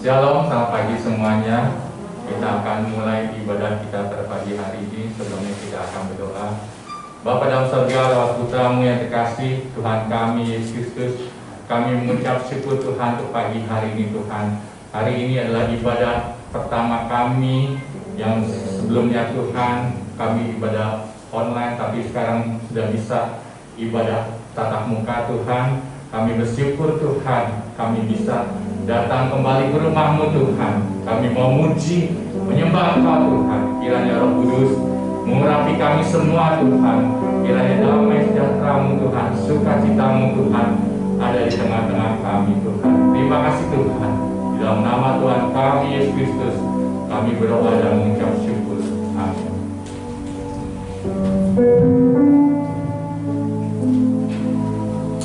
Shalom, selamat pagi semuanya. Kita akan mulai ibadah kita pada pagi hari ini. Sebelumnya kita akan berdoa. Bapa dalam surga, lewat putramu yang terkasih, Tuhan kami Yesus Kristus, kami mengucap syukur Tuhan untuk pagi hari ini Tuhan. Hari ini adalah ibadah pertama kami yang sebelumnya Tuhan kami ibadah online, tapi sekarang sudah bisa ibadah tatap muka Tuhan. Kami bersyukur Tuhan, kami bisa datang kembali ke rumah-Mu Tuhan. Kami mau muji, menyembah Engkau Tuhan. Kiranya Roh Kudus mengurapi kami semua Tuhan. Kiranya damai sejahtera-Mu Tuhan, sukacita-Mu Tuhan ada di tengah-tengah kami Tuhan. Terima kasih Tuhan. Di dalam nama Tuhan kami Yesus Kristus, kami berdoa dan mengucap syukur. Amin.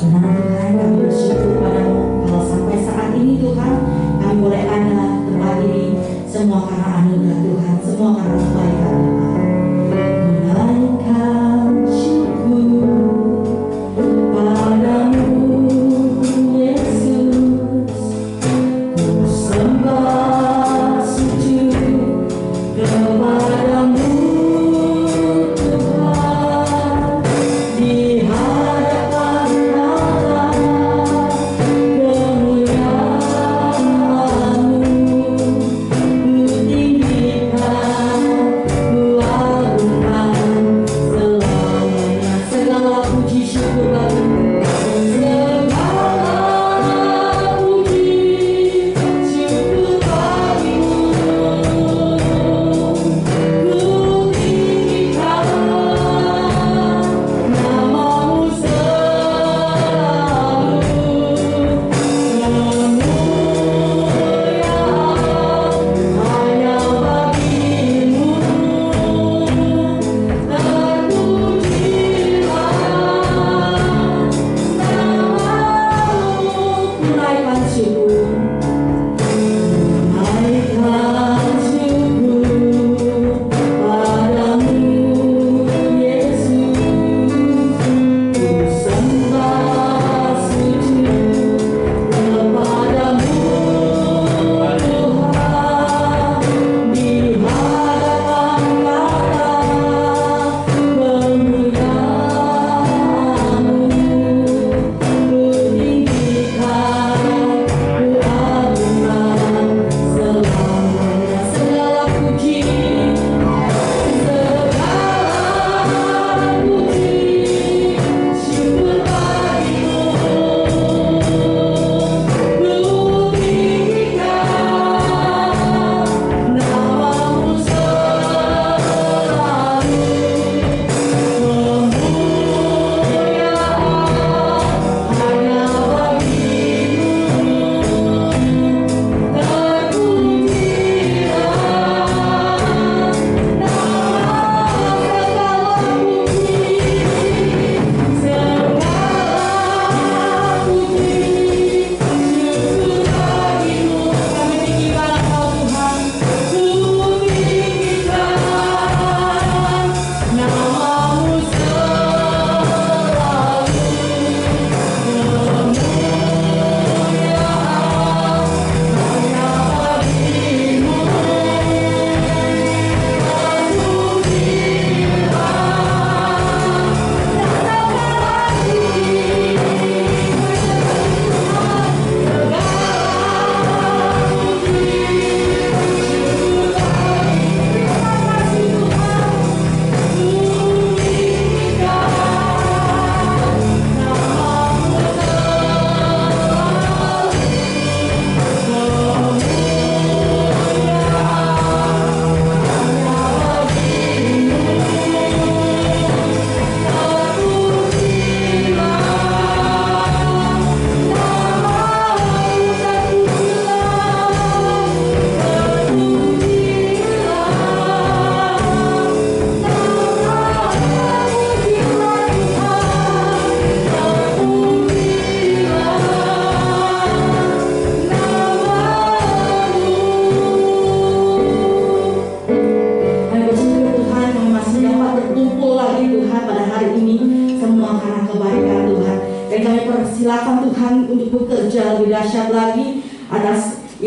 Benar Tuhan, kami bersyukur padamu kalau sampai saat ini Tuhan kami boleh ada tempat ini, semua karena anugerah Tuhan, semua karena kebaikan Tuhan. Menaikkan syukur padamu Yesus, ku sembah sujud kepadamu Tuhan, di hadapan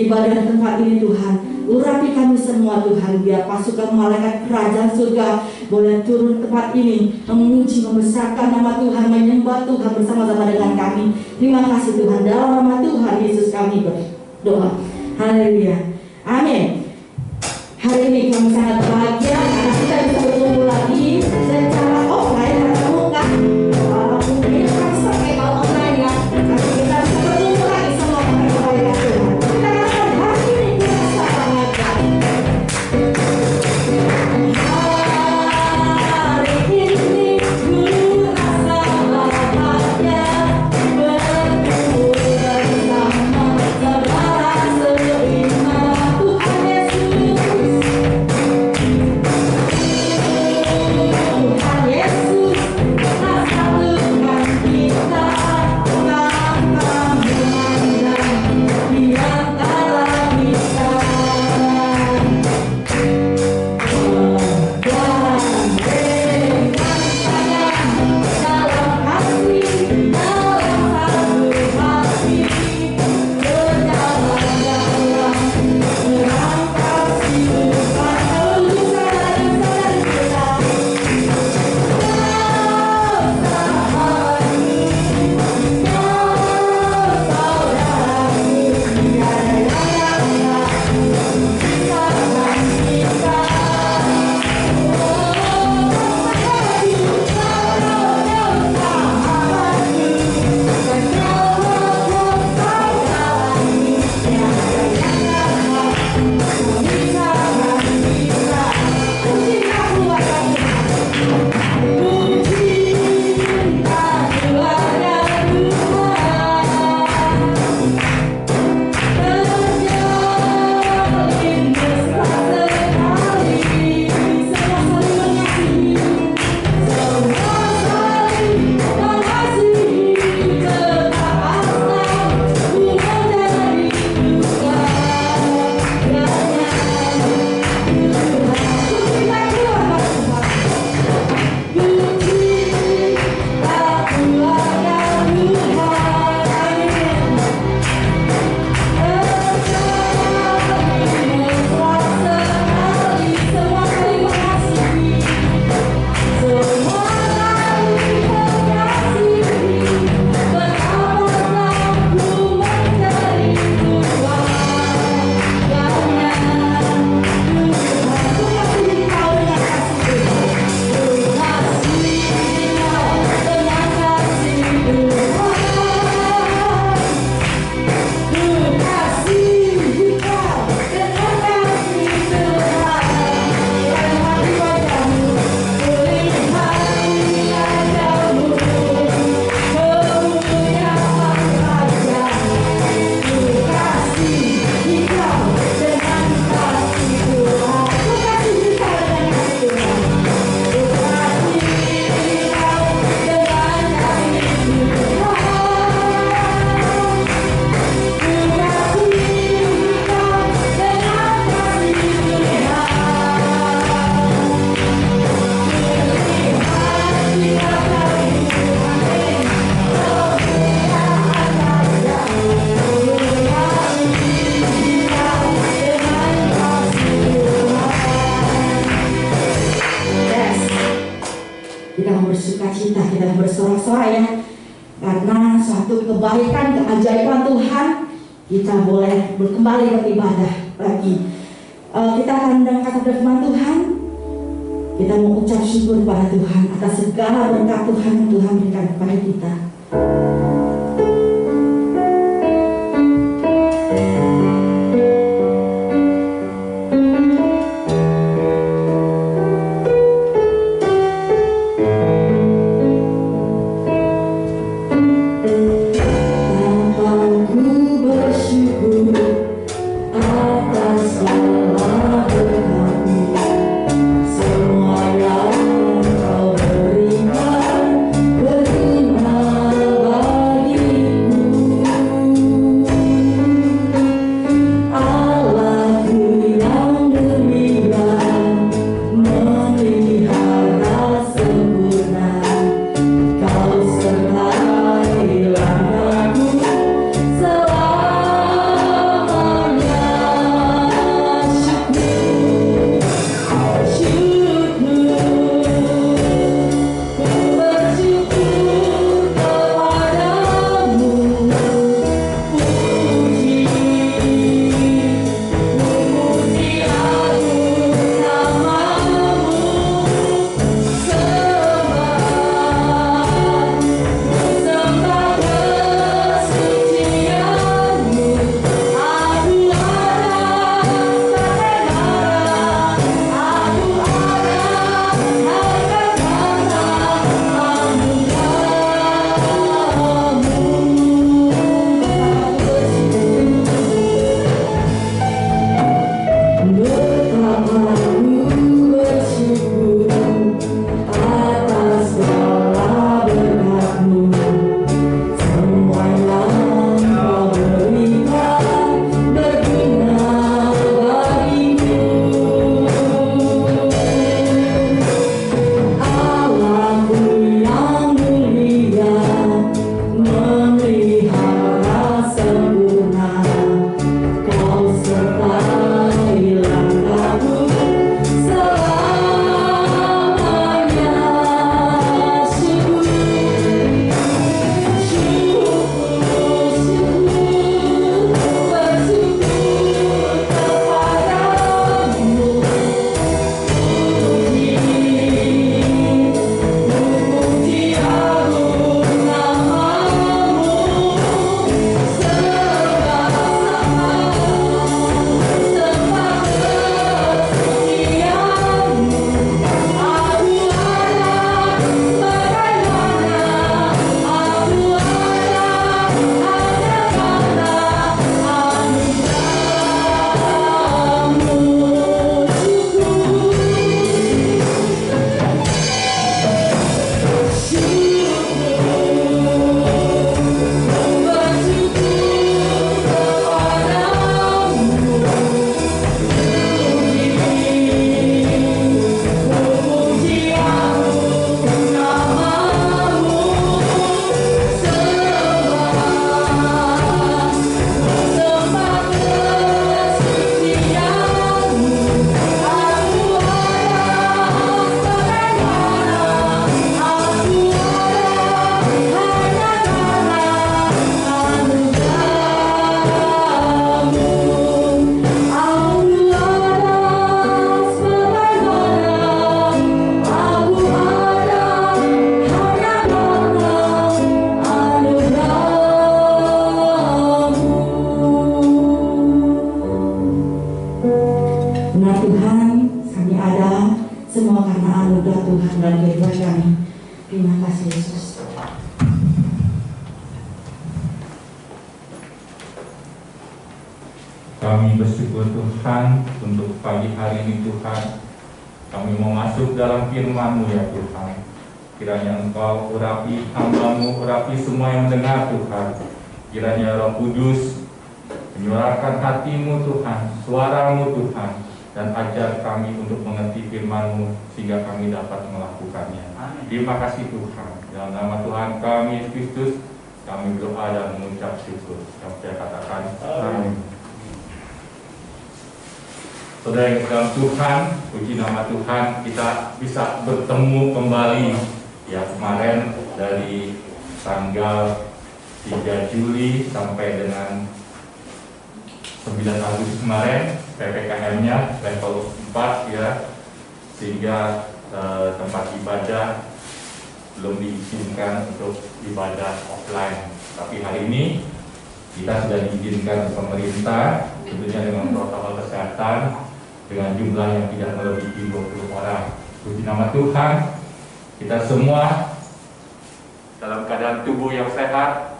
ibadah tempat ini Tuhan. Urapi kami semua Tuhan, biar pasukan malaikat kerajaan surga boleh turun tempat ini, memuji, membesarkan nama Tuhan, menyembah Tuhan bersama-sama dengan kami. Terima kasih Tuhan, dalam nama Tuhan Yesus kami berdoa. Haleluya, amin. Hari ini kami sangat bahagia karena kita bisa bertemu lagi secara offline tatap muka. Walaupun ini transfer kayak online ya, tapi kita bisa bertemu lagi semua pakai kebaikan Tuhan. Kita katakan hari ini kita sangat bahagia. Hari ini ku rasa bahagia bertemu bersama saudara seiman Tuhan Yesus. Tuhan Yesus telah satukan kita tanpa memandang di antara kita. Bersukacita, kita bersorak-sorai ya, karena suatu kebaikan, keajaiban Tuhan, kita boleh kembali beribadah lagi. Kita akan mendengarkan firman Tuhan. Kita mau ucap syukur pada Tuhan atas segala berkat Tuhan yang Tuhan berikan kepada kita. Semua yang kau berikan, berikan Tuhan, kami ada semua karena anugerah Tuhan dan kehidupan kami. Terima kasih Yesus. Kami bersyukur Tuhan untuk pagi hari ini Tuhan. Kami mau masuk dalam firman-Mu ya Tuhan. Kiranya Engkau urapi hamba-Mu, urapi semua yang mendengar Tuhan. Kiranya Roh Kudus menyuarakan hati-Mu Tuhan, suara-Mu Tuhan, dan ajar kami untuk mengerti firman-Mu sehingga kami dapat melakukannya. Terima kasih Tuhan. Dalam nama Tuhan kami Yesus Kristus, kami berdoa dan mengucap syukur. Yang saya katakan, amin. Saudara yang dalam Tuhan, puji nama Tuhan, kita bisa bertemu kembali. Ya, kemarin dari tanggal 3 Juli sampai dengan 9 Agustus kemarin, PPKM-nya level 4 ya, sehingga tempat ibadah belum diizinkan untuk ibadah offline. Tapi hari ini kita sudah diizinkan pemerintah, tentunya dengan protokol kesehatan, dengan jumlah yang tidak melebihi 20 orang. Puji nama Tuhan, kita semua dalam keadaan tubuh yang sehat.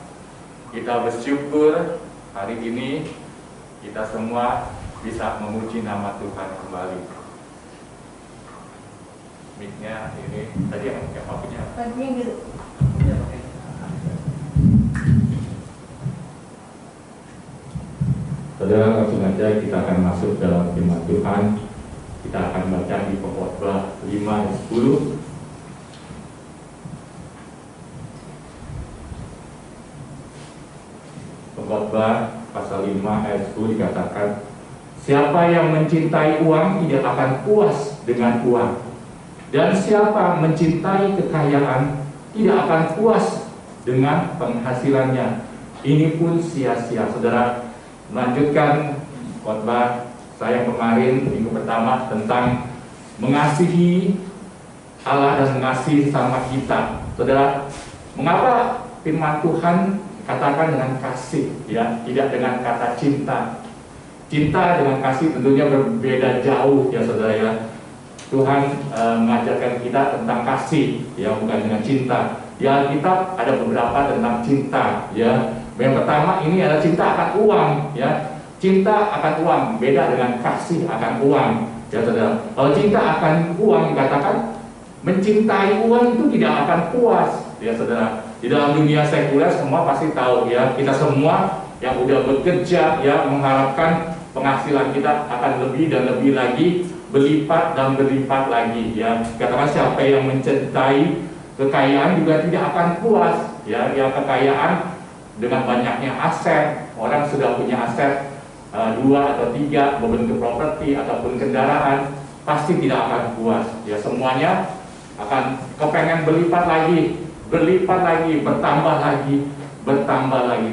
Kita bersyukur hari ini kita semua bisa memuji nama Tuhan kembali. Mic-nya ini tadi yang punya. Tadi yang gitu. Saudara, langsung saja kita akan masuk dalam firman Tuhan. Kita akan baca di Pengkhotbah 5 dan 10. Pengkhotbah pasal 5 ayat 10 dikatakan, siapa yang mencintai uang tidak akan puas dengan uang, dan siapa mencintai kekayaan tidak akan puas dengan penghasilannya. Ini pun sia-sia. Saudara, melanjutkan khotbah saya kemarin minggu pertama tentang mengasihi Allah dan mengasihi sama kita. Saudara, mengapa firman Tuhan katakan dengan kasih, ya, tidak dengan kata cinta? Cinta dengan kasih tentunya berbeda jauh, ya saudara ya. Tuhan mengajarkan kita tentang kasih, ya, bukan dengan cinta. Di Alkitab ada beberapa tentang cinta, ya. Yang pertama ini adalah cinta akan uang, ya. Cinta akan uang beda dengan kasih akan uang, ya saudara. Kalau cinta akan uang dikatakan mencintai uang itu tidak akan puas, ya saudara. Di dalam dunia sekuler semua pasti tahu, ya, kita semua yang udah bekerja, ya, mengharapkan penghasilan kita akan lebih dan lebih lagi, berlipat dan berlipat lagi, ya. Katakan siapa yang mencintai kekayaan juga tidak akan puas, ya. Yang kekayaan dengan banyaknya aset, orang sudah punya aset 2 atau 3 berbentuk properti ataupun kendaraan, pasti tidak akan puas, ya. Semuanya akan kepengen berlipat lagi, bertambah lagi.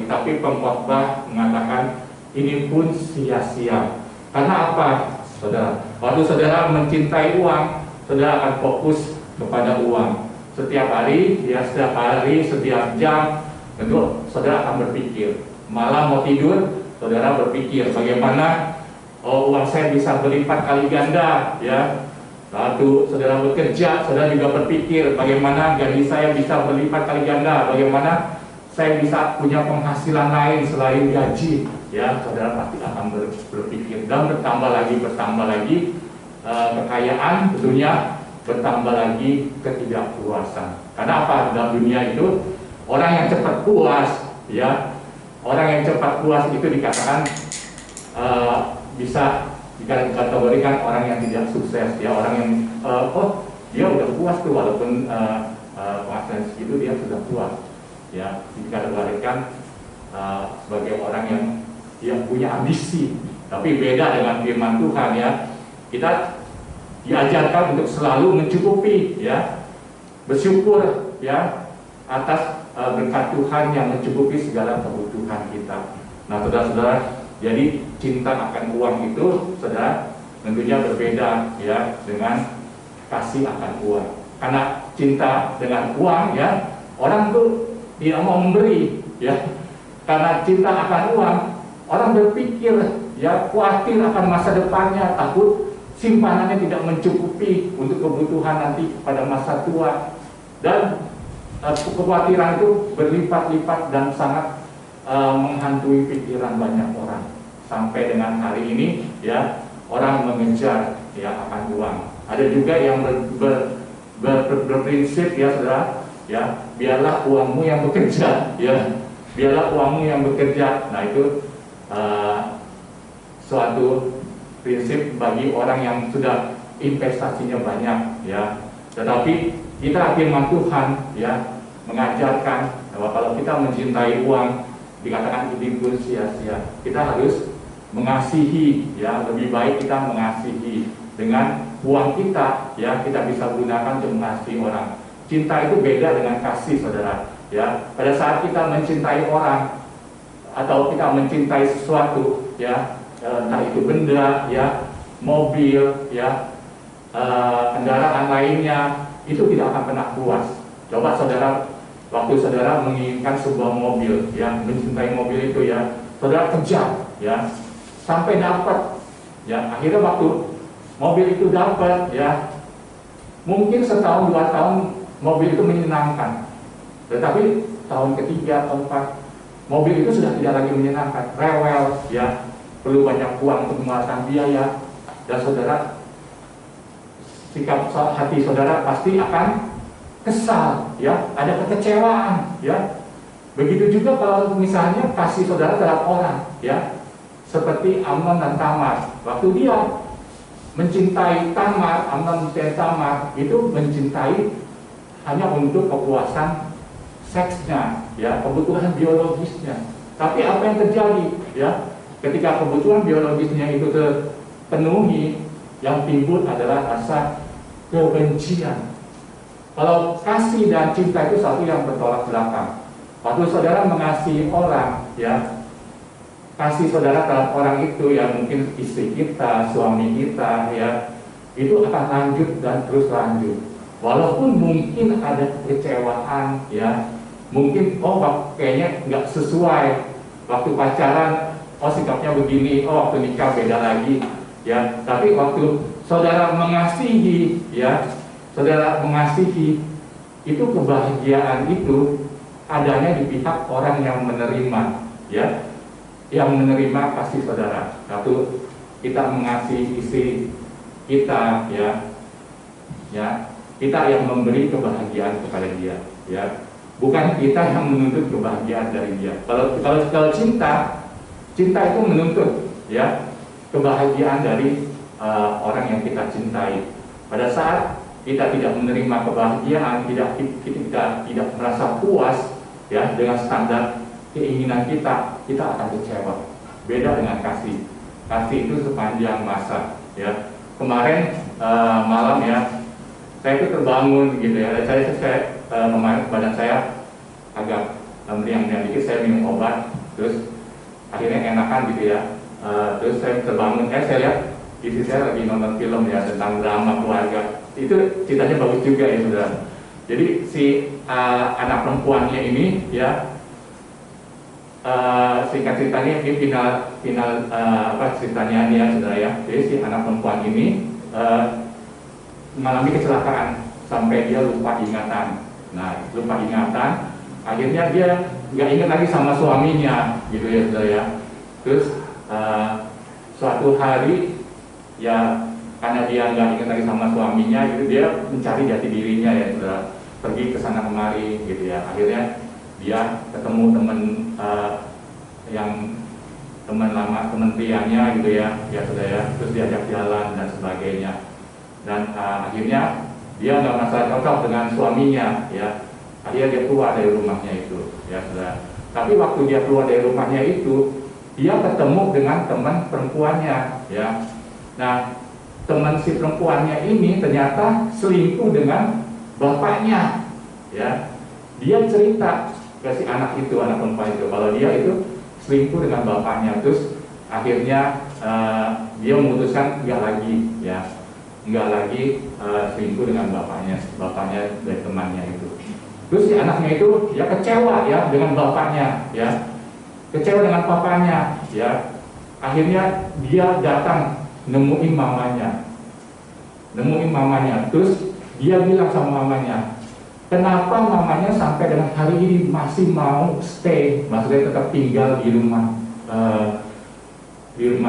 Tapi pengkhotbah mengatakan ini pun sia-sia. Karena apa, saudara? Waktu saudara mencintai uang, saudara akan fokus kepada uang. Setiap hari, ya, setiap jam, tentu saudara akan berpikir. Malam mau tidur, saudara berpikir bagaimana uang saya bisa berlipat kali ganda, ya. Lalu saudara bekerja, saudara juga berpikir bagaimana gaji saya bisa berlipat kali ganda, bagaimana saya bisa punya penghasilan lain selain gaji, ya. Saudara pasti akan berpikir dan bertambah lagi kekayaan, tentunya bertambah lagi ketidakpuasan. Karena apa? Dalam dunia itu orang yang cepat puas, ya, orang yang cepat puas itu dikatakan bisa dikategorikan orang yang tidak sukses, ya. Orang yang dia udah puas tuh walaupun penghasilan segitu dia sudah puas, ya. Dikategorikan sebagai orang yang punya ambisi. Tapi beda dengan firman Tuhan, ya. Kita diajarkan untuk selalu mencukupi, ya, bersyukur, ya, atas berkat Tuhan yang mencukupi segala kebutuhan kita. Nah, saudara-saudara, jadi cinta akan uang itu, saudara, tentunya berbeda, ya, dengan kasih akan uang. Karena cinta dengan uang, ya, orang tuh tidak mau memberi, ya. Karena cinta akan uang, orang berpikir, ya, khawatir akan masa depannya, takut simpanannya tidak mencukupi untuk kebutuhan nanti pada masa tua, dan kekhawatiran itu berlipat-lipat dan sangat menghantui pikiran banyak orang. Sampai dengan hari ini ya, orang mengejar ya akan uang. Ada juga yang berprinsip ya saudara, ya biarlah uangmu yang bekerja, ya biarlah uangmu yang bekerja. Nah itu suatu prinsip bagi orang yang sudah investasinya banyak, ya. Tetapi kita firman Tuhan ya mengajarkan bahwa kalau kita mencintai uang, dikatakan ini pun sia-sia. Kita harus mengasihi, ya lebih baik kita mengasihi dengan uang kita, ya kita bisa gunakan untuk mengasihi orang. Cinta itu beda dengan kasih, saudara. Ya, pada saat kita mencintai orang atau kita mencintai sesuatu, ya entah itu benda, ya mobil, ya kendaraan lainnya, itu tidak akan pernah puas. Coba saudara, waktu saudara menginginkan sebuah mobil, ya mencintai mobil itu, ya saudara kejar, ya sampai dapat, ya akhirnya waktu mobil itu dapat, ya mungkin setahun 2 tahun mobil itu menyenangkan, tetapi tahun ketiga atau 4 mobil itu sudah tidak lagi menyenangkan, rewel, ya perlu banyak uang untuk mengeluarkan biaya, dan saudara, sikap hati saudara pasti akan kesal, ya ada kekecewaan, ya begitu juga kalau misalnya kasih saudara terhadap orang, ya seperti Amnon dan Tamar. Waktu dia mencintai Tamar, Amnon mencintai Tamar, itu mencintai hanya untuk kepuasan seksnya, ya kebutuhan biologisnya. Tapi apa yang terjadi, ya ketika kebutuhan biologisnya itu terpenuhi, yang timbul adalah rasa kebencian. Kalau kasih dan cinta itu satu yang bertolak belakang. Waktu saudara mengasihi orang, ya kasih saudara terhadap orang itu, ya mungkin istri kita, suami kita, ya itu akan lanjut dan terus lanjut. Walaupun mungkin ada kekecewaan, ya mungkin kayaknya nggak sesuai waktu pacaran, sikapnya begini, waktu nikah beda lagi, ya. Tapi waktu saudara mengasihi, ya saudara mengasihi, itu kebahagiaan itu adanya di pihak orang yang menerima, ya yang menerima kasih saudara. Waktu kita mengasihi istri kita, ya kita yang memberi kebahagiaan kepada dia, ya bukan kita yang menuntut kebahagiaan dari dia. Kalau cinta itu menuntut, ya kebahagiaan dari orang yang kita cintai. Pada saat kita tidak menerima kebahagiaan, kita tidak merasa puas, ya dengan standar keinginan kita akan kecewa. Beda dengan kasih. Kasih itu sepanjang masa, ya. Kemarin malam, ya saya itu terbangun gitu, ya. Saya kemarin badan saya agak meriang-meriang dikit, saya minum obat, terus akhirnya enakan gitu, ya. Terus saya terbangun, saya lihat istri saya lagi nonton film, ya tentang drama keluarga. Itu ceritanya bagus juga, ya saudara. Jadi si anak perempuannya ini, ya singkat ceritanya ini final ceritanya dia, saudara, ya. Jadi si anak perempuan ini mengalami kecelakaan sampai dia lupa ingatan. Nah, lupa ingatan, akhirnya dia nggak ingat lagi sama suaminya, gitu ya, saudara, ya. Terus suatu hari, ya karena dia nggak ingat lagi sama suaminya, gitu, dia mencari jati dirinya, ya saudara, pergi ke sana kemari, gitu ya. Akhirnya dia ketemu teman lama, teman prianya, gitu ya, saudara, ya. Terus diajak jalan dan sebagainya, dan akhirnya dia nggak merasa cocok dengan suaminya, ya. Akhirnya dia keluar dari rumahnya itu, ya saudara. Tapi waktu dia keluar dari rumahnya itu, dia ketemu dengan teman perempuannya, ya. Nah, teman si perempuannya ini ternyata selingkuh dengan bapaknya, ya. Dia cerita ke si anak perempuan itu kalau dia itu selingkuh dengan bapaknya. Terus akhirnya dia memutuskan nggak lagi selingkuh dengan bapaknya dari temannya itu. Terus si anaknya itu ya kecewa, ya dengan bapaknya, ya kecewa dengan papanya, ya. Akhirnya dia datang nemuin mamanya, nemuin mamanya. Terus dia bilang sama mamanya, kenapa mamanya sampai dengan hari ini masih mau stay, maksudnya tetap tinggal di rumah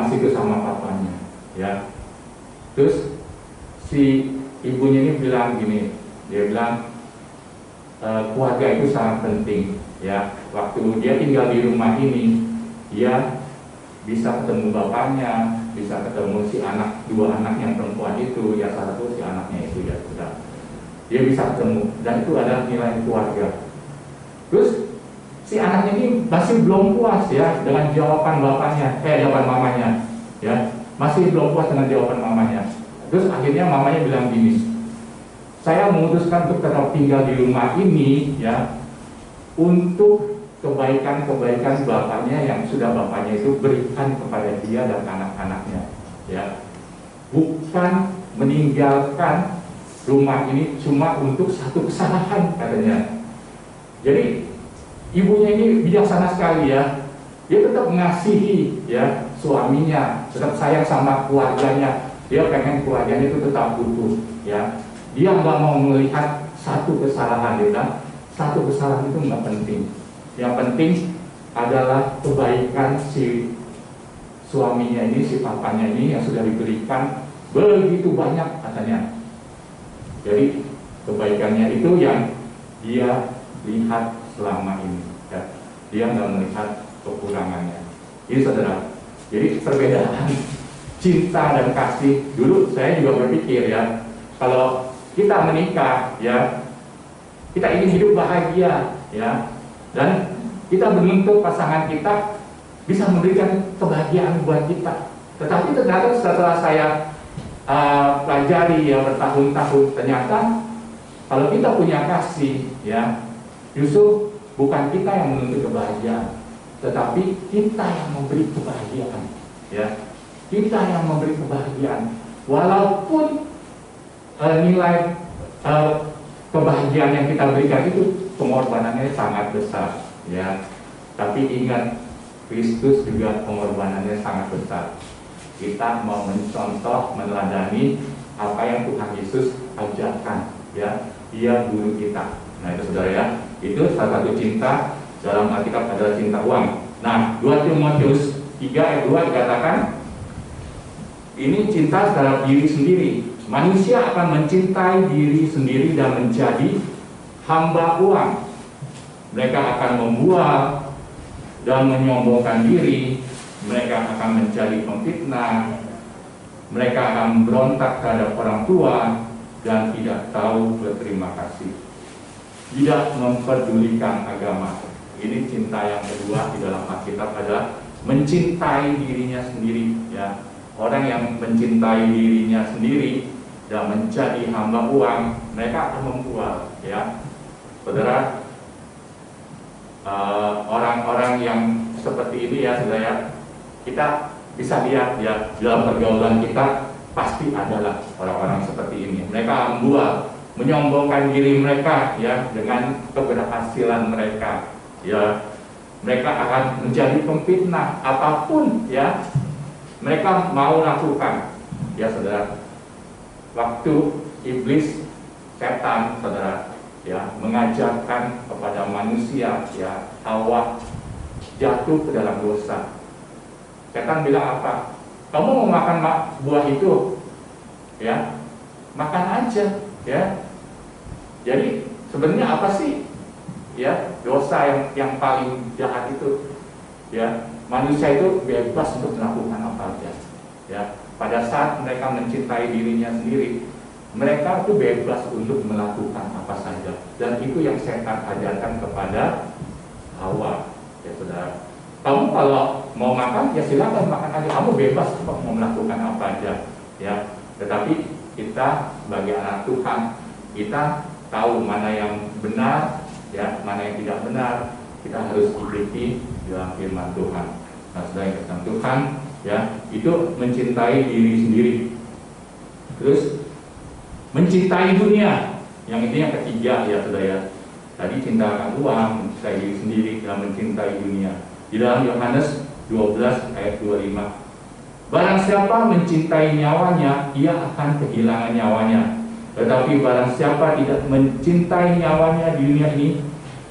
situ sama papanya, ya. Terus si ibunya ini bilang gini, dia bilang keluarga itu sangat penting, ya. Waktu dia tinggal di rumah ini, dia bisa ketemu bapaknya, bisa ketemu si anak, dua anak yang perempuan itu, ya salah satu si anaknya itu, ya sudah. Dia bisa ketemu, dan itu ada nilai keluarga. Terus si anaknya ini masih belum puas, ya, dengan jawaban bapaknya, jawaban mamanya, ya, masih belum puas dengan jawaban mamanya. Terus akhirnya mamanya bilang gini, saya memutuskan untuk tetap tinggal di rumah ini, ya, untuk kebaikan-kebaikan bapaknya yang sudah bapaknya itu berikan kepada dia dan anak-anaknya, ya, bukan meninggalkan rumah ini cuma untuk satu kesalahan, katanya. Jadi ibunya ini bijaksana sekali, ya. Dia tetap mengasihi, ya, suaminya, tetap sayang sama keluarganya. Dia pengen keluarganya itu tetap utuh, ya. Dia nggak mau melihat satu kesalahan, ya. Satu kesalahan itu nggak penting. Yang penting adalah kebaikan si suaminya ini, si papanya ini yang sudah diberikan begitu banyak, katanya. Jadi kebaikannya itu yang dia lihat selama ini, ya. Dia nggak melihat kekurangannya. Ini saudara, jadi perbedaan cinta dan kasih. Dulu saya juga berpikir, ya, kalau kita menikah, ya, kita ingin hidup bahagia, ya, dan kita menuntut pasangan kita bisa memberikan kebahagiaan buat kita. Tetapi ternyata setelah saya pelajari, ya, bertahun-tahun, ternyata kalau kita punya kasih, ya, justru bukan kita yang menuntut kebahagiaan, tetapi kita yang memberi kebahagiaan, ya. Kita yang memberi kebahagiaan, walaupun nilai kebahagiaan yang kita berikan itu pengorbanannya sangat besar, ya. Tapi ingat, Kristus juga pengorbanannya sangat besar. Kita mau mencontoh, meneladani apa yang Tuhan Yesus ajarkan, ya. Dia guru kita. Nah, itu saudara, ya, itu salah satu cinta dalam Alkitab adalah cinta uang. Nah, 2 Timotius 3 ayat 2 dikatakan, ini cinta terhadap diri sendiri. Manusia akan mencintai diri sendiri dan menjadi hamba uang. Mereka akan membual dan menyombongkan diri. Mereka akan menjadi pemfitnah. Mereka akan berontak terhadap orang tua dan tidak tahu berterima kasih. Tidak mempedulikan agama. Ini cinta yang kedua di dalam Alkitab adalah mencintai dirinya sendiri, ya. Orang yang mencintai dirinya sendiri dan menjadi hamba uang, mereka akan membual, ya. Saudara, orang-orang yang seperti ini, ya, saudara, kita bisa lihat, ya, dalam pergaulan kita pasti adalah orang-orang seperti ini. Mereka membual, menyombongkan diri mereka, ya, dengan keberhasilan mereka, ya. Mereka akan menjadi pemfitnah apapun, ya, mereka mau lakukan, ya, saudara. Waktu iblis, setan, saudara, ya, mengajarkan kepada manusia, ya, Hawa jatuh ke dalam dosa. Setan bilang apa? Kamu mau makan buah itu, ya, makan aja, ya. Jadi sebenarnya apa sih, ya, dosa yang paling jahat itu, ya? Manusia itu bebas untuk melakukan apa saja, ya. Pada saat mereka mencintai dirinya sendiri, mereka itu bebas untuk melakukan apa saja, dan itu yang setan ajarkan kepada Hawa, ya, saudara. Kamu kalau mau makan, ya silakan makan aja, kamu bebas untuk mau melakukan apa aja, ya. Tetapi kita sebagai anak Tuhan, kita tahu mana yang benar, ya, mana yang tidak benar. Kita harus ikuti dalam firman Tuhan. Nah, saudara yang kasih Tuhan, ya, itu mencintai diri sendiri. Terus mencintai dunia, yang itu yang ketiga, ya, saudara, ya. Tadi cinta akan uang, mencintai diri sendiri, dan mencintai dunia. Di dalam Yohanes 12 ayat 25, Barang siapa mencintai nyawanya, ia akan kehilangan nyawanya. Tetapi barang siapa tidak mencintai nyawanya di dunia ini,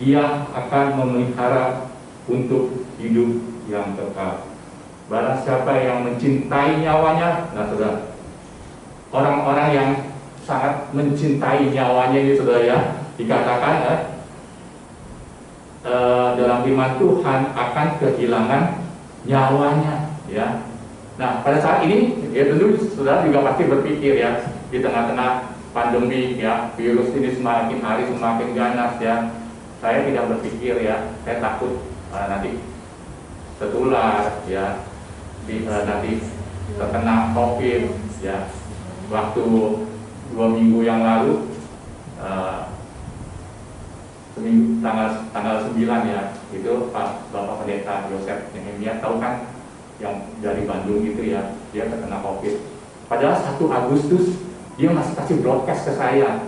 ia akan memelihara untuk hidup yang kekal. Barang siapa yang mencintai nyawanya, nah saudara, orang-orang yang sangat mencintai nyawanya ini saudara ya, dikatakan dalam firman Tuhan akan kehilangan nyawanya ya. Nah, pada saat ini ya tentu saudara juga pasti berpikir ya, di tengah-tengah pandemi ya, virus ini semakin hari semakin ganas ya. Saya tidak berpikir ya, saya takut nanti tertular ya, nanti terkena COVID ya. Waktu 2 minggu yang lalu tanggal 9 ya, itu Pak Bapak Pendeta Yosef Nehemia tahu kan, yang dari Bandung gitu ya, dia terkena COVID. Padahal 1 Agustus dia masih kasih broadcast ke saya.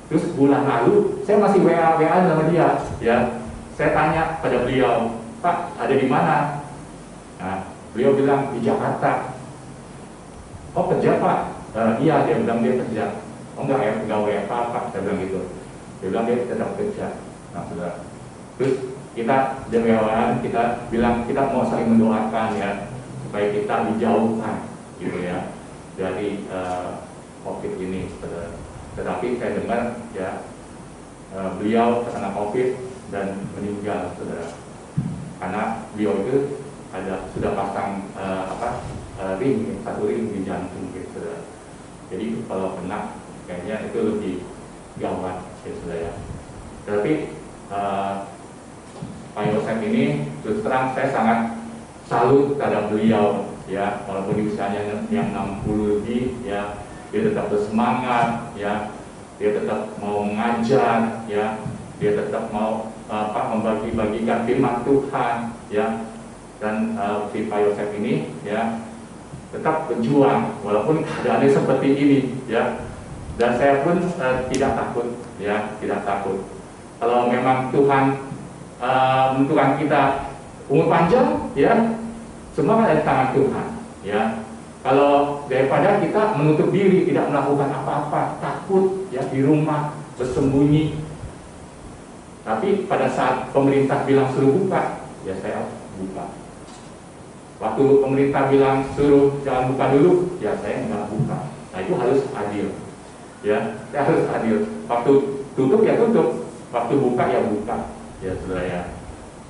Terus bulan lalu saya masih WA sama dia ya. Saya tanya pada beliau, Pak ada di mana? Nah, beliau bilang di Jakarta. Oh kerja Pak? Iya, dia bilang dia kerja. Oh enggak ya, pegawai apa saya bilang gitu. Dia bilang dia tetap kerja. Nah saudara, terus kita dewan kita bilang kita mau saling mendoakan ya, supaya kita dijauhkan gitu ya dari COVID ini saudara. Tetapi saya dengar ya beliau terkena COVID dan meninggal saudara, karena beliau itu sudah pasang ring, 1 ring di jantung gitu saudara. Jadi kalau kena kayaknya itu lebih gawat ya saudara ya. Tetapi Pak Yosef ini terus terang saya sangat salut terhadap beliau ya, walaupun di usianya yang 60 lebih ya, dia tetap bersemangat ya, dia tetap mau mengajar ya, dia tetap mau membagi-bagikan firman Tuhan ya. Dan si Pak Yosef ini ya tetap berjuang walaupun keadaannya seperti ini ya. Dan saya pun tidak takut ya, tidak takut. Kalau memang Tuhan menentukan kita umur panjang ya, semua ada di tangan Tuhan ya. Kalau daripada kita menutup diri, tidak melakukan apa-apa, takut ya di rumah bersembunyi, tapi pada saat pemerintah bilang suruh buka, ya saya buka. Waktu pemerintah bilang suruh jangan buka dulu, ya saya nggak buka. Nah itu harus adil ya, saya harus adil. Waktu tutup ya tutup, waktu buka ya buka ya saudara ya.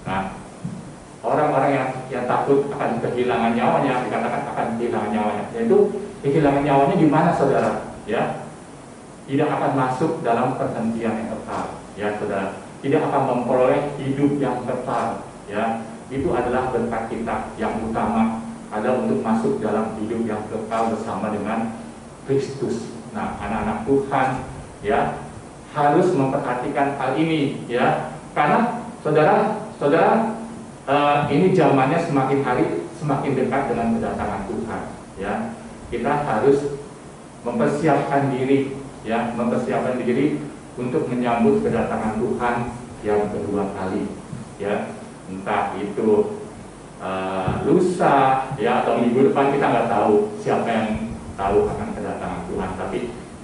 Nah, orang-orang yang takut akan kehilangan nyawanya, dikatakan akan kehilangan nyawanya, yaitu kehilangan nyawanya di mana saudara ya? Tidak akan masuk dalam perhentian yang kekal ya saudara, tidak akan memperoleh hidup yang kekal ya. Itu adalah berkat kita yang utama, adalah untuk masuk dalam hidup yang kekal bersama dengan Kristus. Nah, anak-anak Tuhan ya harus memperhatikan hal ini ya, karena saudara ini zamannya semakin hari semakin dekat dengan kedatangan Tuhan ya. Kita harus mempersiapkan diri ya, mempersiapkan diri untuk menyambut kedatangan Tuhan yang kedua kali ya. Entah itu lusa ya atau minggu depan, kita nggak tahu, siapa yang tahu akan kedatangan Tuhan, tapi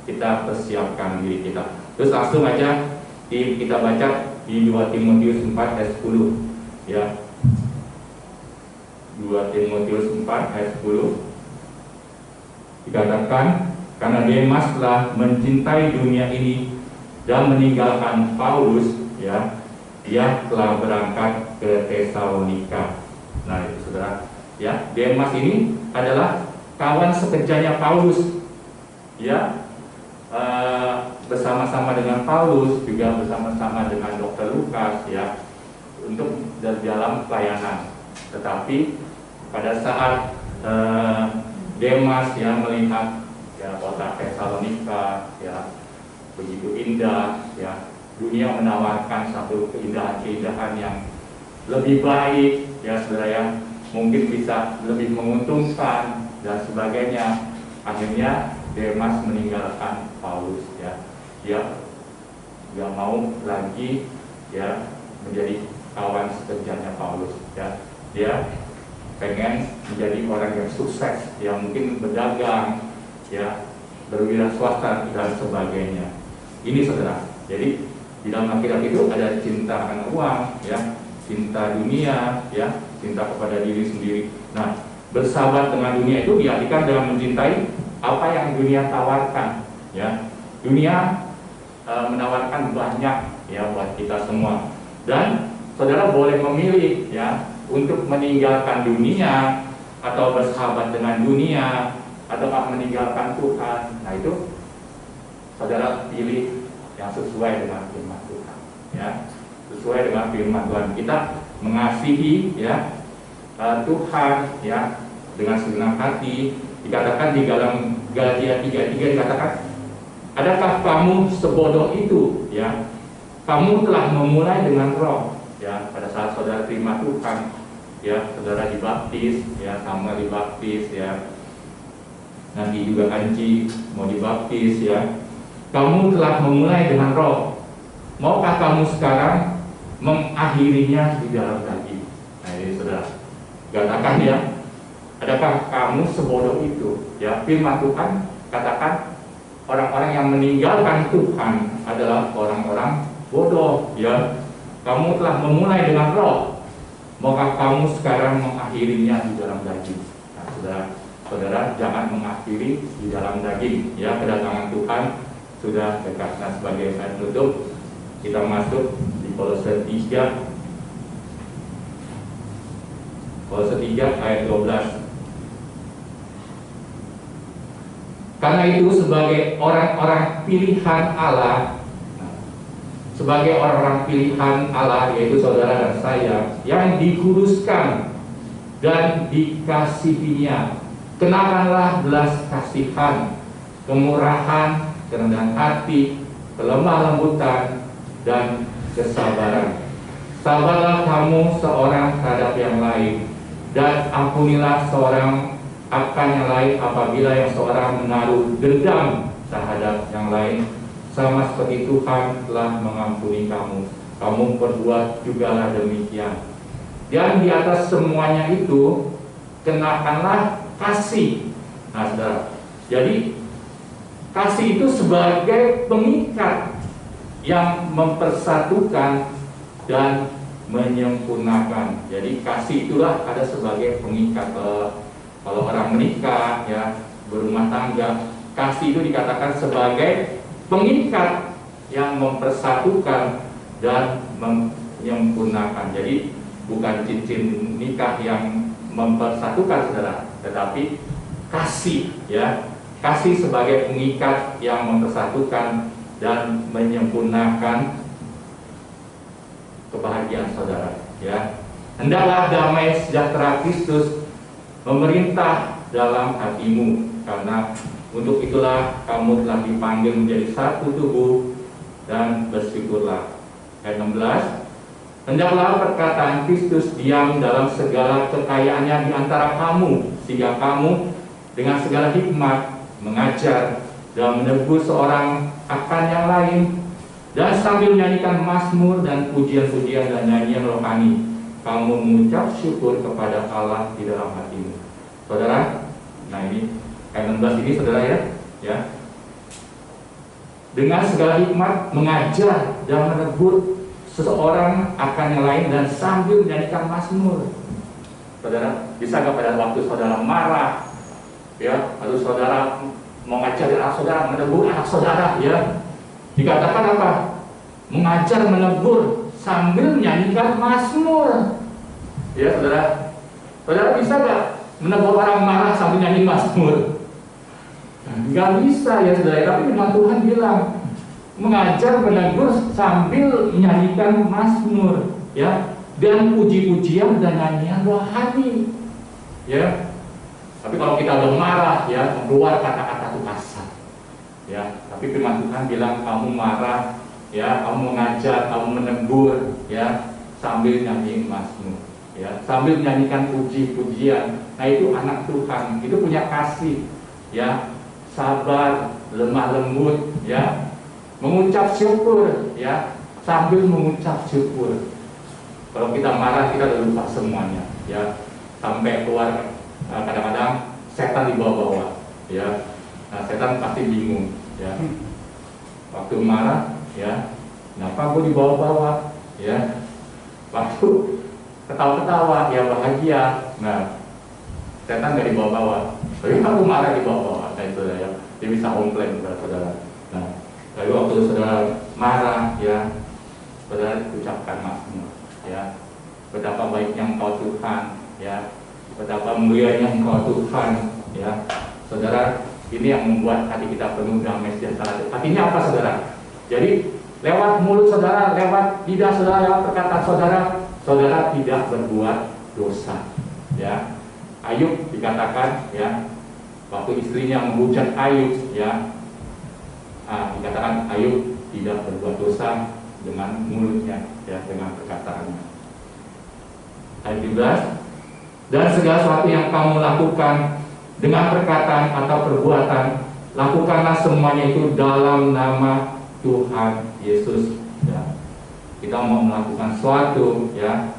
kita persiapkan diri kita. Terus langsung aja kita baca di 2 Timotius 4 ayat 10 ya. 2 Timotius 4 ayat 10 dikatakan, karena Demas telah mencintai dunia ini dan meninggalkan Paulus ya, dia telah berangkat ke Tesalonika. Nah itu saudara ya, Demas ini adalah kawan sekerjanya Paulus ya, bersama-sama dengan Paulus, juga bersama-sama dengan Dr. Lukas ya, untuk dalam pelayanan. Tetapi pada saat Demas ya melihat ya kota Tesalonika ya begitu indah ya, dunia menawarkan satu keindahan-keindahan yang lebih baik ya saudara ya, mungkin bisa lebih menguntungkan dan sebagainya. Akhirnya Demas meninggalkan Paulus ya, dia nggak mau lagi ya menjadi kawan sekerjanya Paulus ya, dia pengen menjadi orang yang sukses, yang mungkin berdagang, ya, berwira swasta dan sebagainya. Ini saudara. Jadi di dalam akhirat itu ada cinta akan uang, ya, cinta dunia, ya, cinta kepada diri sendiri. Nah, bersahabat dengan dunia itu diartikan dengan mencintai apa yang dunia tawarkan, ya. Dunia menawarkan banyak, ya, buat kita semua. Dan saudara boleh memilih, ya, untuk meninggalkan dunia atau bersahabat dengan dunia atau meninggalkan Tuhan. Nah, itu saudara pilih yang sesuai dengan firman Tuhan, ya, sesuai dengan firman Tuhan. Kita mengasihi, ya, Tuhan, ya, dengan segenap hati. Dikatakan di dalam Galatia 3:3 dikatakan, adakah kamu sebodoh itu, ya? Kamu telah memulai dengan roh, ya, pada saat saudara terima Tuhan, ya, saudara dibaptis, ya, sama dibaptis, ya. Nanti juga Anji mau dibaptis, ya. Kamu telah memulai dengan roh. Maukah kamu sekarang mengakhirinya di dalam daging? Nah, ini saudara. Katakan, ya, adakah kamu sebodoh itu? Ya, firman Tuhan katakan orang-orang yang meninggalkan Tuhan adalah orang-orang bodoh, ya. Kamu telah memulai dengan roh, maukah kamu sekarang mengakhirinya di dalam daging? Nah, saudara, jangan mengakhiri di dalam daging, ya. Kedatangan Tuhan sudah dekat. Nah, sebagai penutup, kita masuk di Kolose 3 ayat 12. Karena itu sebagai orang-orang pilihan Allah, sebagai orang-orang pilihan Allah, yaitu saudara dan saya, yang dikuduskan dan dikasihinya, kenakanlah belas kasihan, kemurahan, kerendahan hati, kelemah lembutan, dan kesabaran. Sabarlah kamu seorang terhadap yang lain, dan ampunilah seorang akan yang lain apabila yang seorang menaruh dendam terhadap yang lain, sama seperti Tuhan telah mengampuni kamu. Kamu perbuat jugalah demikian. Dan di atas semuanya itu kenakanlah kasih. Nah, saudara, jadi kasih itu sebagai pengikat yang mempersatukan dan menyempurnakan. Jadi kasih itulah ada sebagai pengikat. Kalau orang menikah, ya, berumah tangga, kasih itu dikatakan sebagai pengikat yang mempersatukan dan menyempurnakan. Jadi bukan cincin nikah yang mempersatukan, saudara, tetapi kasih, ya, kasih sebagai pengikat yang mempersatukan dan menyempurnakan kebahagiaan saudara, ya. Hendaklah damai sejahtera Kristus memerintah dalam hatimu, karena untuk itulah kamu telah dipanggil menjadi satu tubuh, dan bersyukurlah. Ayat 16, hendaklah perkataan Kristus diam dalam segala kekayaannya di antara kamu, sehingga kamu dengan segala hikmat mengajar dan menegur seorang akan yang lain, dan sambil menyanyikan mazmur dan pujian-pujian dan nyanyian rohani, kamu mengucap syukur kepada Allah di dalam hatimu. Saudara, nah ini ayat 16 ini, saudara, ya, dengan segala hikmat mengajar dan menegur seseorang akan yang lain, dan sambil menyanyikan mazmur. Saudara, bisa nggak pada waktu saudara marah, ya, lalu saudara mau ngajar anak saudara, menegur anak saudara, ya, dikatakan apa? Mengajar, menegur sambil menyanyikan mazmur. Ya, saudara, saudara bisa nggak menegur orang marah sambil nyanyi mazmur? Nggak bisa, ya, saudara. Tapi firman Tuhan bilang mengajar, menegur sambil menyanyikan mazmur, ya, dan puji-pujian dan nyanyian rohani, ya. Tapi kalau kita udah marah, ya, keluar kata-kata itu kasar, ya. Tapi firman Tuhan bilang kamu marah, ya, kamu mengajar, kamu menegur, ya, sambil nyanyi mazmur, ya, sambil menyanyikan puji-pujian. Nah, itu anak Tuhan, itu punya kasih, ya, sabar, lemah lembut, ya, mengucap syukur, ya, sambil mengucap syukur. Kalau kita marah, kita udah lupa semuanya, ya. sampai keluar kadang-kadang setan dibawa-bawa, ya. Nah, setan pasti bingung, ya. Waktu marah, ya, kenapa gue dibawa-bawa, ya. Waktu ketawa-ketawa, ya bahagia. Nah, setan nggak dibawa-bawa, tapi kalau marah dibawa-bawa, nah itu ya. Dia bisa komplain kepada saudara. Nah, lalu waktu saudara marah, ya, saudara ucapkan mazmur, ya. Betapa baiknya Engkau Tuhan, ya. Betapa mulianya Engkau Tuhan, ya. Saudara, ini yang membuat hati kita penuh damai sejahtera. Artinya apa, saudara? Jadi lewat mulut saudara, lewat lidah saudara, lewat perkataan saudara, saudara tidak berbuat dosa, ya. Ayub dikatakan, ya, waktu istrinya menghujat Ayub, ya, dikatakan Ayub tidak berbuat dosa dengan mulutnya, ya, dengan perkataannya. Ayat 17, dan segala sesuatu yang kamu lakukan dengan perkataan atau perbuatan, lakukanlah semuanya itu dalam nama Tuhan Yesus, ya. Kita mau melakukan sesuatu, ya,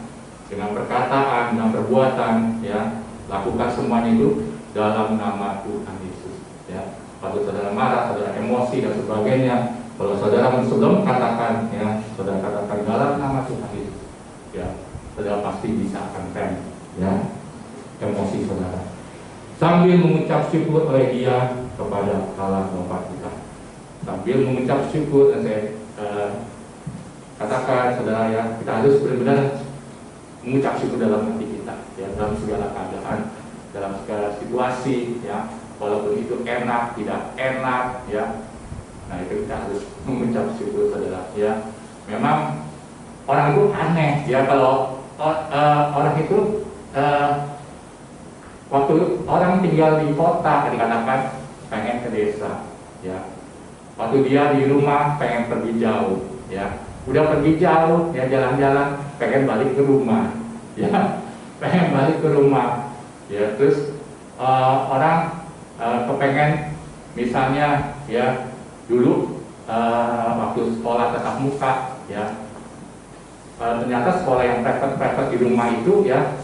dengan perkataan, dengan perbuatan, ya, lakukan semuanya itu dalam nama Tuhan Yesus, ya. Kalau saudara marah, saudara emosi dan sebagainya, kalau saudara sebelum katakan, ya, saudara katakan dalam nama Tuhan Yesus, ya, saudara pasti bisa akan rem, ya, emosi saudara, sambil mengucap syukur oleh Dia kepada Allah Bapa kita. Sambil mengucap syukur, dan saya katakan saudara, ya, kita harus benar-benar mengucap syukur dalam hati kita, ya, dalam segala keadaan, dalam segala situasi, ya, walaupun itu enak, tidak enak, ya. Nah, itu kita harus mengucap syukur, saudara, ya. Memang orang itu aneh, ya, kalau orang itu waktu orang tinggal di kota, dikatakan pengen ke desa, ya. Waktu dia di rumah pengen pergi jauh, ya. Udah pergi jauh, ya, jalan-jalan, pengen balik ke rumah, ya. Pengen balik ke rumah, ya. Terus orang kepengen, misalnya, ya, dulu waktu sekolah tatap muka, ya, ternyata sekolah yang private di rumah itu, ya,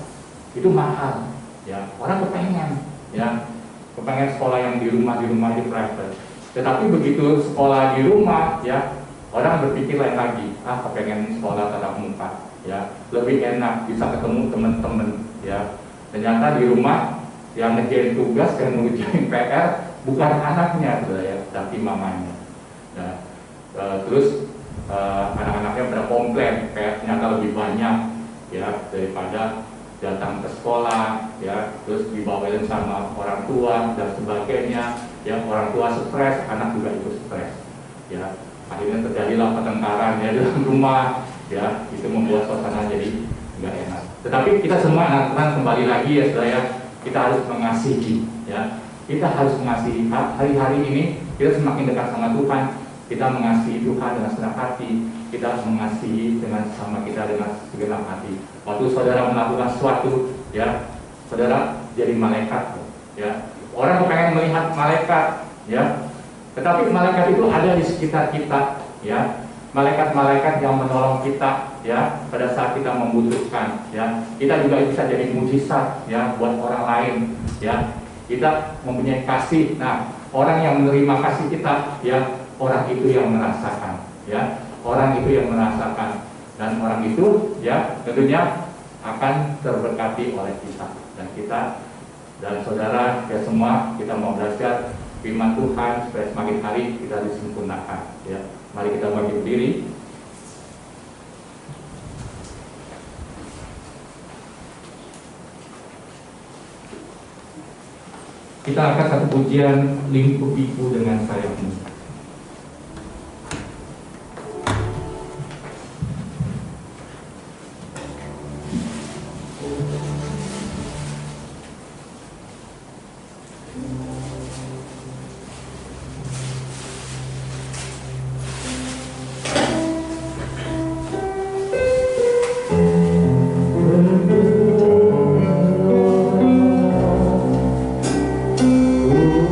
itu mahal, ya. Orang kepengen, ya, kepengen sekolah yang di rumah itu private. Tetapi begitu sekolah di rumah, ya, orang berpikir lain lagi, kepengen sekolah tatap muka, ya, lebih enak, bisa ketemu teman-teman, ya. Ternyata di rumah yang ngerjain tugas dan ngerjain PR bukan anaknya, ya, tapi mamanya. Nah, terus anak-anaknya pada komplain, ternyata lebih banyak, ya, daripada datang ke sekolah, ya, terus dibawain sama orang tua dan sebagainya, ya. Orang tua stres, anak juga ikut stres, ya. Akhirnya terjadilah pertengkaran, ya, dalam rumah, ya. Itu membuat suasana jadi nggak enak. Tetapi kita semua anak-anak kembali lagi, ya, saudara, kita harus mengasihi, ya. Kita harus mengasihi. Hari-hari ini kita semakin dekat sama Tuhan, kita mengasihi Tuhan dengan senang hati, kita mengasihi dengan sama kita dengan segenap hati. Waktu saudara melakukan sesuatu, ya, saudara jadi malaikat, ya. Orang pengen melihat malaikat, ya. Tetapi malaikat itu ada di sekitar kita, ya. Malaikat-malaikat yang menolong kita, ya, pada saat kita membutuhkan, ya. Kita juga bisa jadi mujizat, ya, buat orang lain, ya. Kita mempunyai kasih. Nah, orang yang menerima kasih kita, ya, orang itu yang merasakan, ya. Orang itu yang merasakan, dan orang itu, ya, tentunya akan terberkati oleh kita. Dan kita dan saudara, ya, semua kita mau belajar firman Tuhan supaya semakin hari kita disempurnakan, ya. Mari kita bangkit berdiri. Kita akan satu pujian, lingkupiku dengan sayapmu.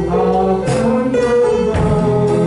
Ku akan kembali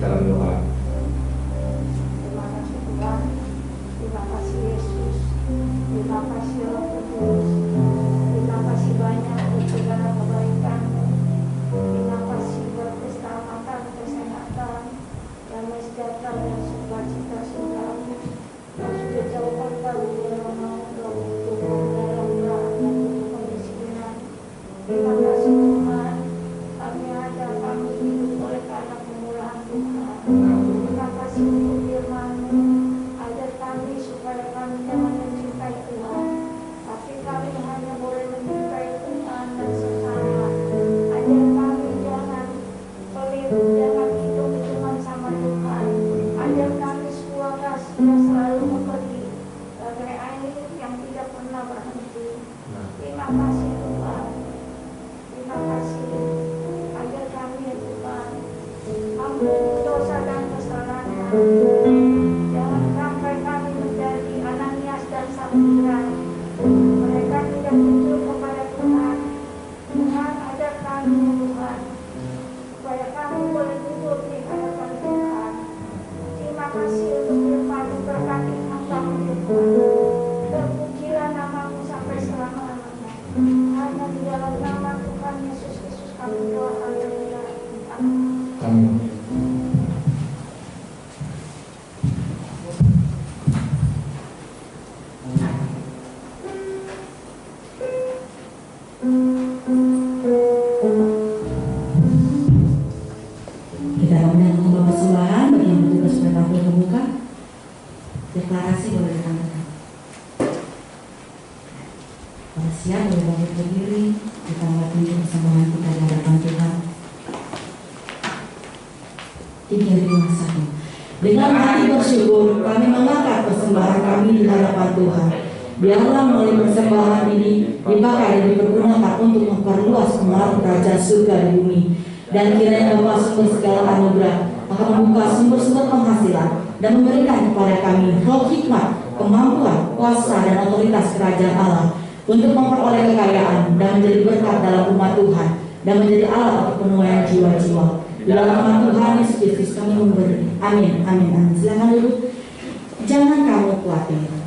dalam doa. Terima kasih Tuhan, terima kasih Yesus, terima kasih Roh Kudus, terima kasih banyak untuk segala kebaikan-Mu, terima kasih buat keselamatan, kesehatan, damai sejahtera dan sukacita saudaramu yang sudah jauhkan kami dari maut, untuk dalam perang dan untuk kemiskinan. Terima kasih Tuhan, kami ada, kami hidup oleh karena kemurahan Tuhan. Terima kasih untuk firman-Mu, ajar kami supaya kami jangan mencintai Tuhan, tapi kami hanya boleh mencintai Tuhan dan sesama. Ajar kami jangan pelit, jangan hitung-hitungan sama Tuhan. Ajar kami sebuah kasih yang selalu memberi, bagai air yang tidak pernah berhenti. Terima kasih Tuhan, terima kasih. Ajar kami ya Tuhan, ampuni dosa dan kesalahan kami. Jangan sampai kami menjadi Ananias dan Safira. Mereka tidak jujur kepada Tuhan. Tuhan, ajar kami ya Tuhan, supaya kami boleh jujur di hadapan Tuhan. Terima kasih untuk firman-Mu, berkati hamba-Mu ya Tuhan. Terpujilah nama-Mu sampai selama-lamanya. Hanya di dalam nama Tuhan Yesus Kristus kami doa, haleluya. Amin. Amin. Kita undang membawa persembahan bagi yang bertugas menampil membuka. Deklarasi boleh ditandakan. Pada siang boleh bangkit berdiri, kita mengabdi persembahan kita di hadapan Tuhan. 351. Dengan hati bersyukur kami mengangkat persembahan kami di hadapan Tuhan. Biarlah melalui persembahan ini dipakai dan dipergunakan untuk memperluas pengaruh kerajaan surga di bumi. Dan kiranya Bapa sumber segala anugerah akan membuka sumber-sumber penghasilan dan memberikan kepada kami roh hikmat, kemampuan, kuasa dan otoritas kerajaan Allah untuk memperoleh kekayaan dan menjadi berkat dalam umat Tuhan dan menjadi alat untuk penuaian jiwa-jiwa. Di dalam nama Tuhan Yesus Kristus kami memberi. Amin, amin, amin. Silakan duduk. Jangan kamu khawatir.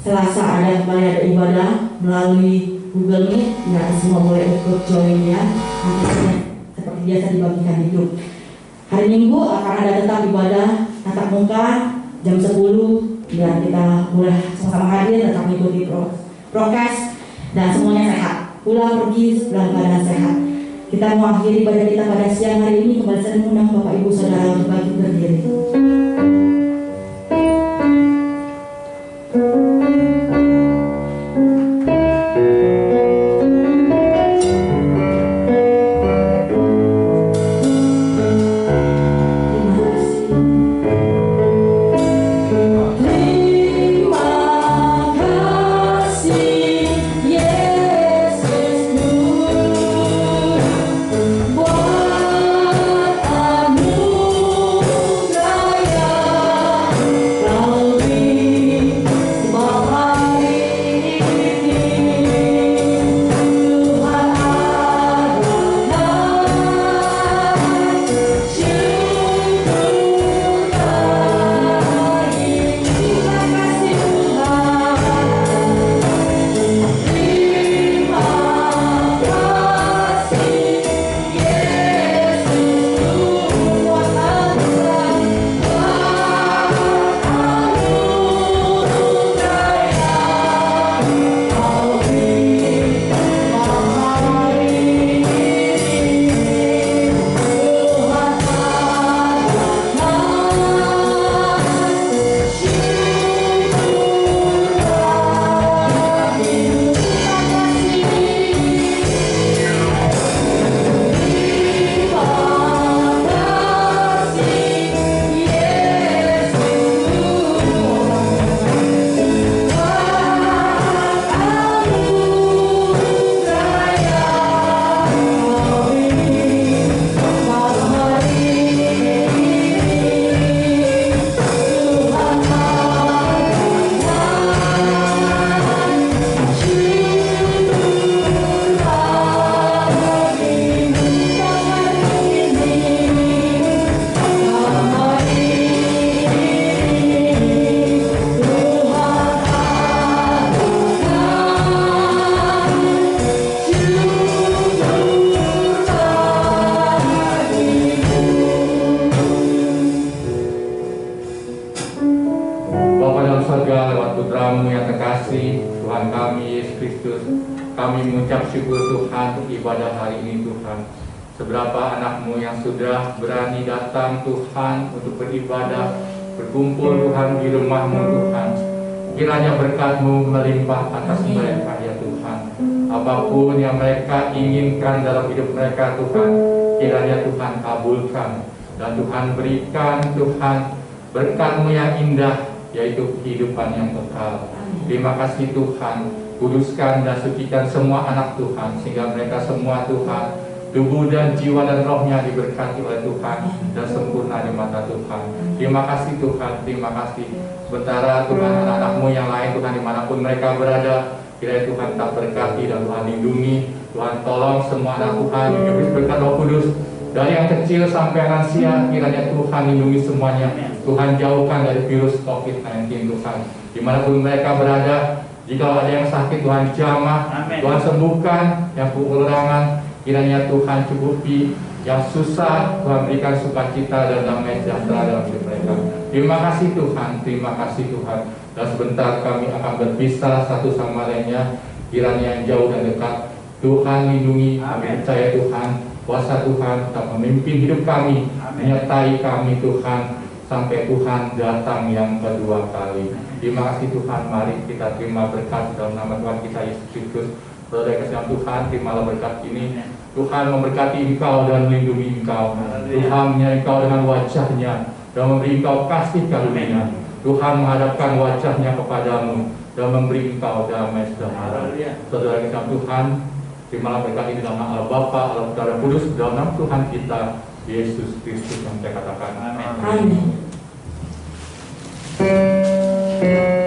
Selasa ada kembali ada ibadah melalui Google Meet, ya semua boleh ikut join ya. Nanti seperti biasa dibagikan di grup. Hari Minggu akan ada tetap ibadah tatap muka jam 10 ya, kita boleh sama-sama hadir tetap mengikuti prokes. dan semuanya sehat. Pulang pergi dalam keadaan sehat. Kita mau akhiri ibadah kita pada siang hari ini. Kembali saya mengundang Bapak Ibu Saudara untuk bangkit berdiri. Kami mengucap syukur Tuhan untuk ibadah hari ini Tuhan. Seberapa anak-Mu yang sudah berani datang Tuhan untuk beribadah, berkumpul Tuhan di rumah-Mu Tuhan. Kiranya berkat-Mu melimpah atas mereka ya Tuhan. Apapun yang mereka inginkan dalam hidup mereka Tuhan, kiranya Tuhan kabulkan. Dan Tuhan berikan Tuhan berkat-Mu yang indah, yaitu kehidupan yang kekal. Terima kasih Tuhan. Kuduskan dan sucikan semua anak Tuhan, sehingga mereka semua Tuhan, tubuh dan jiwa dan rohnya diberkati oleh Tuhan dan sempurna di mata Tuhan. Terima kasih Tuhan, terima kasih. Sementara Tuhan anak-anak-Mu yang lain Tuhan dimanapun mereka berada, kiranya Tuhan tak berkati dan Tuhan lindungi. Tuhan tolong semua anak Tuhan diberi berkat Roh Kudus, dari yang kecil sampai lansia, kiranya Tuhan lindungi semuanya. Tuhan jauhkan dari virus COVID-19 Tuhan. Dimanapun mereka berada, jika ada yang sakit Tuhan jamah, Tuhan sembuhkan, yang kekurangan kiranya Tuhan cukupi, yang susah Tuhan berikan sukacita dan damai sejahtera dalam hidup mereka. Terima kasih Tuhan, terima kasih Tuhan. Dan sebentar kami akan berpisah satu sama lainnya, kiranya yang jauh dan dekat Tuhan lindungi. Kami percaya Tuhan, kuasa Tuhan tetap memimpin hidup kami, menyertai kami Tuhan, sampai Tuhan datang yang kedua kali. Terima kasih Tuhan, mari kita terima berkat dalam nama Tuhan kita Yesus Kristus. Saudara kasihan Tuhan, terimalah berkat ini. Tuhan memberkati engkau dan melindungi engkau. Tuhan menyertai engkau dengan wajahnya dan memberi engkau kasih karunia. Tuhan menghadapkan wajahnya kepadamu dan memberi engkau damai sejahtera. Saudara kasihan Tuhan, terimalah berkat ini dalam nama Allah Bapa, Allah Putra dan Kudus, dalam nama Tuhan kita Yesus Kristus yang saya katakan. Amin. Amin.